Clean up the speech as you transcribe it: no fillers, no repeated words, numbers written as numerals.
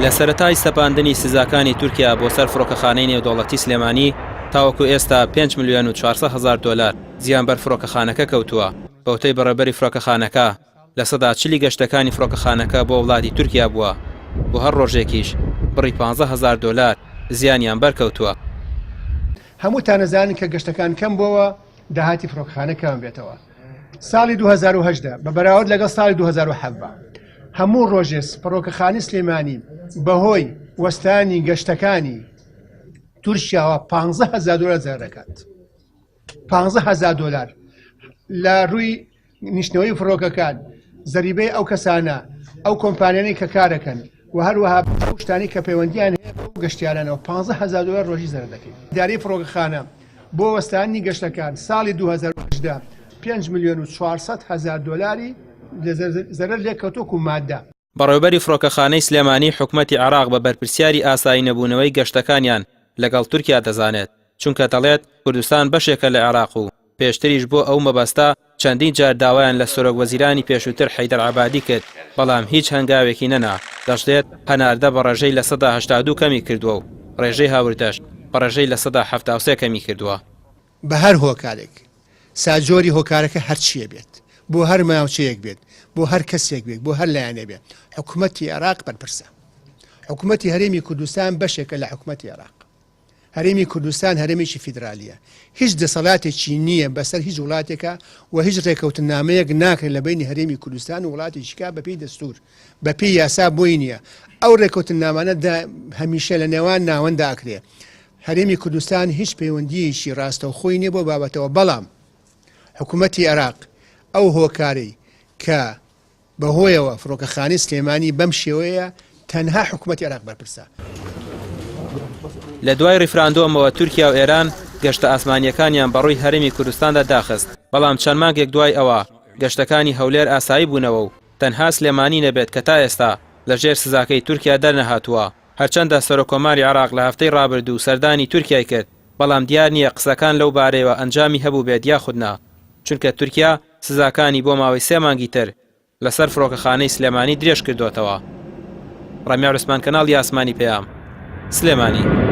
لە سەرەتای سەپاندنی سزاکانی تورکیا بۆ سەر فڕۆکەخانەی نێودەوڵەتی سلێمانی تاوەکو ئێستا 5 ملیۆن و 400 هزار دۆلار زیانبەر فڕۆکەخانەکە کەوتووە. بەوتەی بەڕێبەری فڕۆکەخانەکە لە سەدا 40 گەشتەکانی فڕۆکەخانەکە بۆ وڵاتی تورکیا بووە. بۆ هەر ڕۆژێکیش بڕی 15 هزار دۆلار زیانیان بەرکەوتووە. هەمووتان نەزانن کە گەشتەکان کەم بووە داهاتی فڕۆکەخانەکەم بێتەوە. ساڵی 2010 بە بەراورد لەگەڵ ساڵی 2007 هەموو ڕۆژێس فڕۆکەخانەی سلێمانی بەهۆی وەستانی گەشتەکانی تورکیاوە 15 هزار دۆلار زیان دەکات. 15 هزار دۆلار لە ڕووی نیشتنەوەی فڕۆکەکان زەریبەی ئەو کەسانە ئەو کۆمپانیانەی کە کارەکەن و هەروەها شتانی کە پەیوەندیان هەیە بۆ گەشتیارانەوە 15 هزار دۆلار ڕۆژی زەرە دەکەیت. داری فڕۆکەخانە بۆ وەستانی گەشتەکان ساڵی 2010 5 ملیۆن و 400 هزار دۆلاری زەرەر لێکەوتووە و مادە. بەڕێوەبەری فڕۆکەخانەی سلێمانی حکومەتی عێراق بە بەرپرسیاری ئاسایی نەبوونەوەی گەشتەکانیان لەگەڵ تورکیا دەزانێت، چونکە دەڵێت کوردستان بەشێکە لە عێراق و پێشتریش بۆ ئەو مەبەستە چەندین جار داوایان لە سۆرۆک وەزیرانی پێشووتر حەیدەر عەبادی کرد، بەڵام هیچ هەنگاوێکی نەنا. دەشتێت هەناردە بە ڕێژەی لە 82 کەمی کردووە و ڕێژەی هاوردەش بە ڕێژەی لە 173 کەمی کردووە. بە هەر هۆکارێک ساجۆری هۆکارەکە هەرچیە بێت، بۆ هەر ماوچەیەک بێت، بۆ هەر کەسێک بێت، بۆ هەر لایەنێ بێت، حکوومەتی عێراق بەرپرسە. حکوومەتی هەرێمی کوردستان بەشێکە لە حکوومەتی عێراق. هەرێمی کوردستان هەرێمێکی فیدرالیە، هیچ دەسەڵاتێکی نییە بەسەر هیچ وڵاتێکە و هیچ ڕێکەوتنامەیەک ناکرێت لە بینی هەرێمی کوردستان و وڵاتێکیکا بەپێی دەستور بەپێی یاسا بۆی نییە. ئەو ڕێکەوتنامانە هەمیشە لە نێوان ناوەندا ئەکرێ. هەرێمی کوردستان هیچ پەیوەندیەکی ڕاستەوخۆی نییە بۆ بابەتەوە، بەڵام حکوومەتی عێراق ئەو هۆکارەی کە بەهۆیەوە فڕۆکەخانەی سلێمانی بەم شێوەیە تەنها حکوومەتی عێراق بەرپرسە. لە دوای ڕیفراندۆمەوە تورکیا و ئێران گەشتە ئاسمانیەکانیان بەڕووی هەرێمی کوردستاندا داخست، بەڵام چەند مانگێک دوای ئەوە گەشتەکانی هەولێر ئاسایی بوونەوە و تەنها سلێمانی نەبێت کە تا ئێستا لەژێر سزاکەی تورکیا دەرنەهاتووە. هەرچەندە سەرۆکۆماری عێراق لە هەفتەی ڕابردوو سەردانی تورکیای کرد، بەڵام دیار نییە قسەکان لەو بارەیەوە ئەنجامی هەبوو بێت یاخودنا، چونکە تورکیا سزاکانی بۆ ماوەی 3 مانگی تر لەسەر فڕۆکەخانەی سلێمانی درێژ کردوتەوە. ڕەمیار عوسمان، کەناڵی ئاسمانی پەیام، سلێمانی.